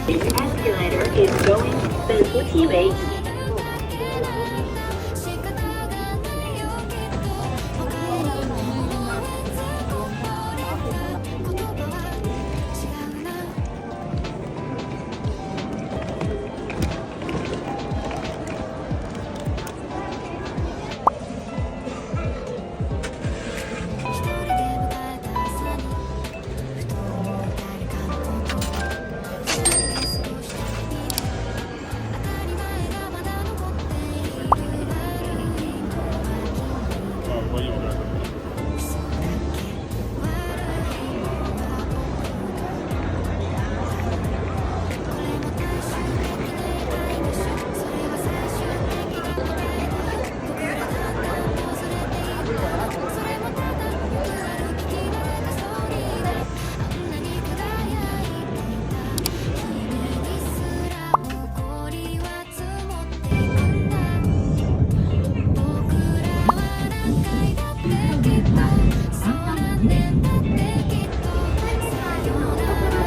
This escalator is going 本扶梯为1。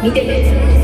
見てて。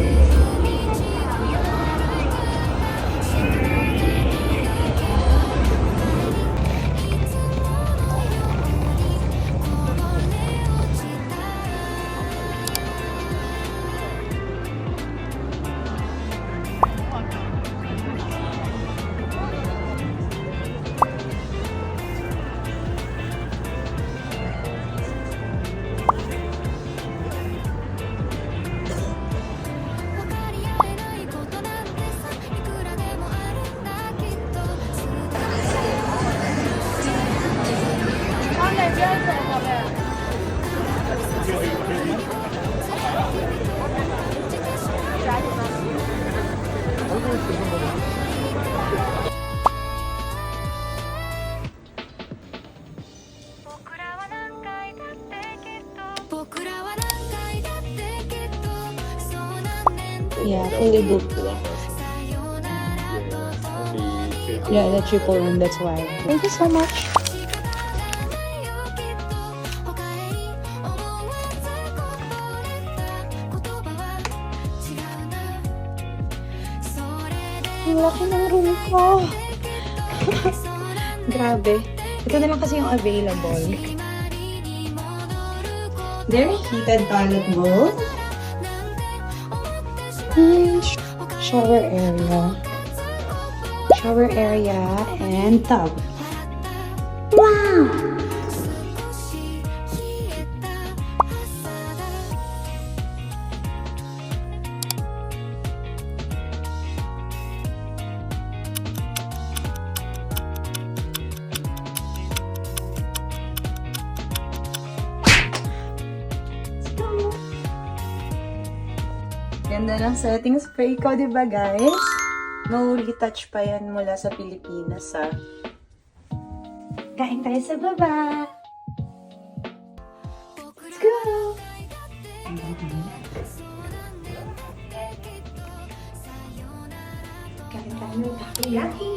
Yeah, fully booked. Yeah, the triple room, that's why. Thank you so much. Ang laki ng room ko. Grabe. Ito na lang kasi yung available. Very heated toilet bowl. Shower area. Shower area and tub. Wow! Ganda ng setting spray ko, di ba guys? No-retouch pa yan mula sa Pilipinas, ha? Kain tayo sa baba! Let's go! Kain tayo ng takoyaki!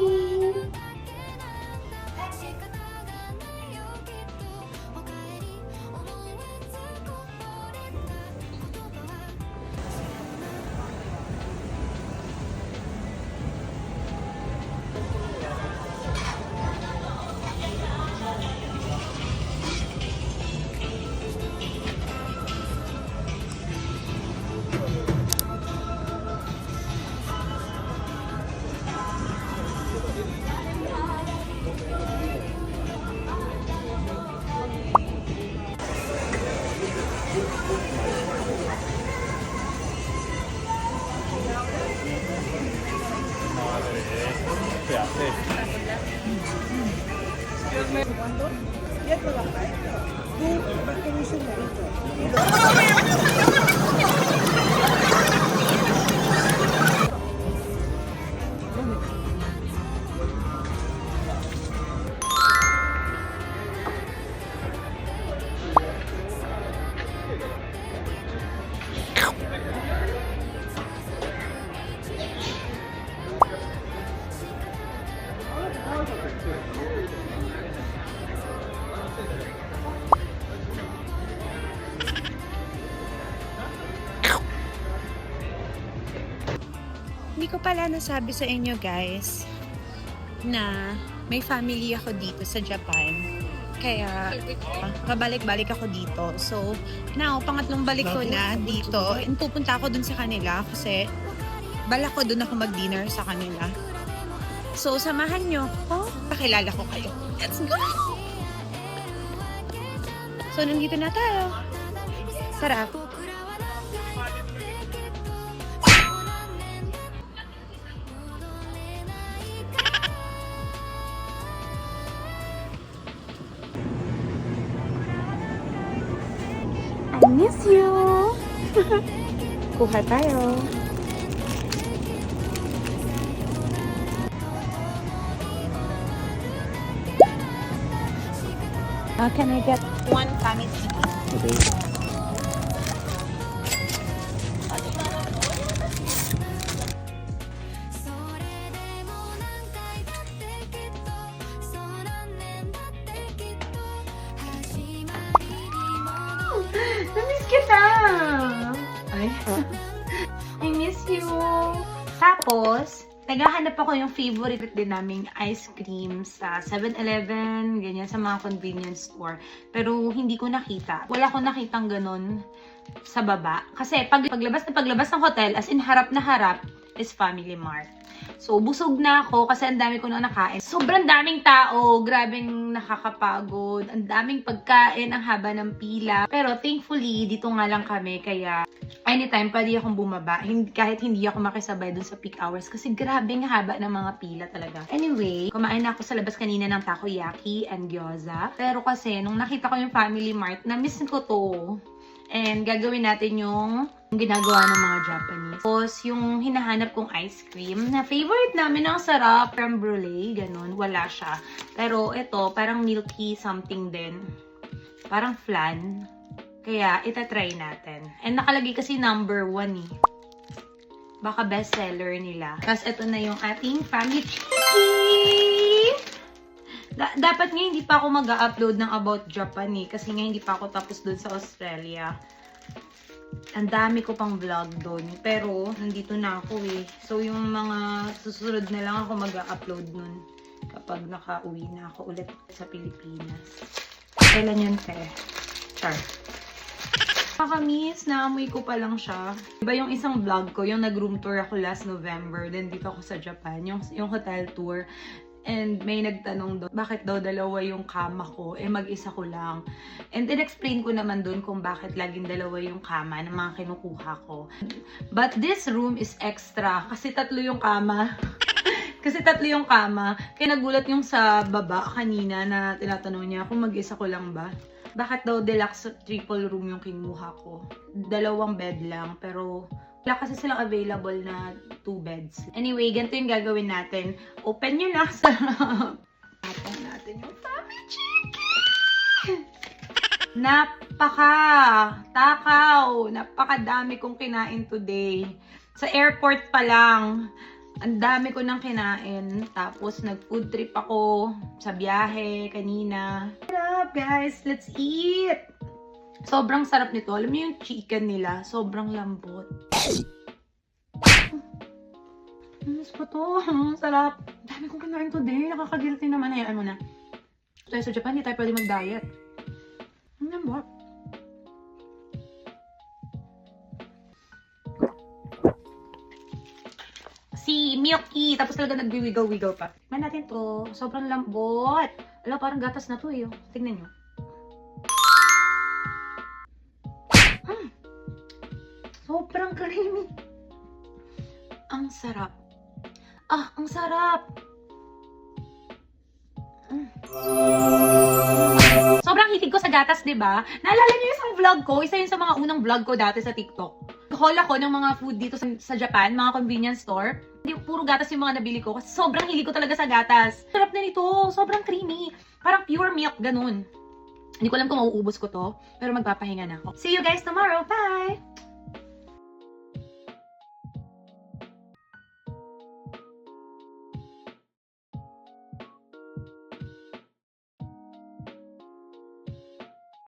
Hindi ko pala nasabi sa inyo guys na may family ako dito sa Japan. Kaya pabalik-balik ako dito. So now, pangatlong balik ko na dito. And pupunta ako dun sa kanila kasi balak ko dun ako mag-dinner sa kanila. So samahan nyo ako. Pakilala ko kayo. Let's go! So nandito na tayo. Sarap. I miss you! Kuha tayo. Can I get one family? Okay. Namiss kita! Ay. I miss you! Tapos, naghahanap ako yung favorite din naming ice cream sa 7-Eleven, ganyan, sa mga convenience store. Pero hindi ko nakita. Wala ko nakitang ganun sa baba. Kasi paglabas ng hotel, as in harap na harap, is Family Mart. So, busog na ako kasi ang dami ko na nakain. Sobrang daming tao, grabing nakakapagod, ang daming pagkain, ang haba ng pila. Pero thankfully, dito nga lang kami, kaya anytime pwede akong bumaba, kahit hindi ako makisabay dun sa peak hours kasi grabing haba ng mga pila talaga. Anyway, kumain na ako sa labas kanina ng takoyaki and gyoza. Pero kasi, nung nakita ko yung Family Mart, na-miss ko to. And gagawin natin yung ginagawa ng mga Japanese. Tapos, yung hinahanap kong ice cream, na favorite namin, ang sarap, creme brulee, ganun, wala siya. Pero ito, parang milky something din. Parang flan. Kaya, itatry natin. And nakalagay kasi number 1 eh. Baka bestseller nila. Tapos, ito na yung ating family chicken! Dapat nga hindi pa ako mag-upload ng About Japan eh. Kasi nga hindi pa ako tapos doon sa Australia. Ang dami ko pang vlog doon. Pero, nandito na ako eh. So, yung mga susunod na lang ako mag-upload nun. Kapag naka-uwi na ako ulit sa Pilipinas. Kailan yun, te? Char. Nakakamiss, naamoy ko pa lang siya. Diba yung isang vlog ko, yung nag-room tour ako last November. Then dito ako sa Japan. Yung hotel tour. And may nagtanong doon, bakit daw dalawa yung kama ko? Eh, mag-isa ko lang. And in-explain ko naman doon kung bakit laging dalawa yung kama ng mga kinukuha ko. But this room is extra. Kasi tatlo yung kama. Kaya nagulat yung sa baba kanina na tinatanong niya kung mag-isa ko lang ba. Bakit daw deluxe triple room yung kinuha ko? 2 bed lang, pero wala kasi silang available na 2 beds. Anyway, ganito yung gagawin natin. Open nyo na. Sarap. Open natin yung family chicken. Napakadami kong kinain today. Sa airport pa lang, ang dami ko nang kinain. Tapos nag-food trip ako sa biyahe kanina. Sarap guys, let's eat! Sobrang sarap nito. Alam niyo yung chicken nila, sobrang lambot. Miss ko to. Sarap. Dami kong kinain today. Nakaka-guilty naman. Hayaan mo na. Tayo sa Japan, hindi tayo pwede mag-diet. Ang lambot. Si Milky. Tapos talaga nagbiwigaw-wigaw pa. Man natin to. Sobrang lambot. Alam, parang gatas na to eh. Tignan nyo. Sobrang creamy. Ang sarap. Ang sarap. Sobrang hilig ko sa gatas, diba? Naalala niyo yung isang vlog ko? Isa yun sa mga unang vlog ko dati sa TikTok. Haul ako ng mga food dito sa Japan, mga convenience store. Hindi, puro gatas yung mga nabili ko. Kasi sobrang hilig ko talaga sa gatas. Sarap na nito. Sobrang creamy. Parang pure milk, ganun. Hindi ko alam kung mauubos ko to. Pero magpapahinga na ako. See you guys tomorrow. Bye!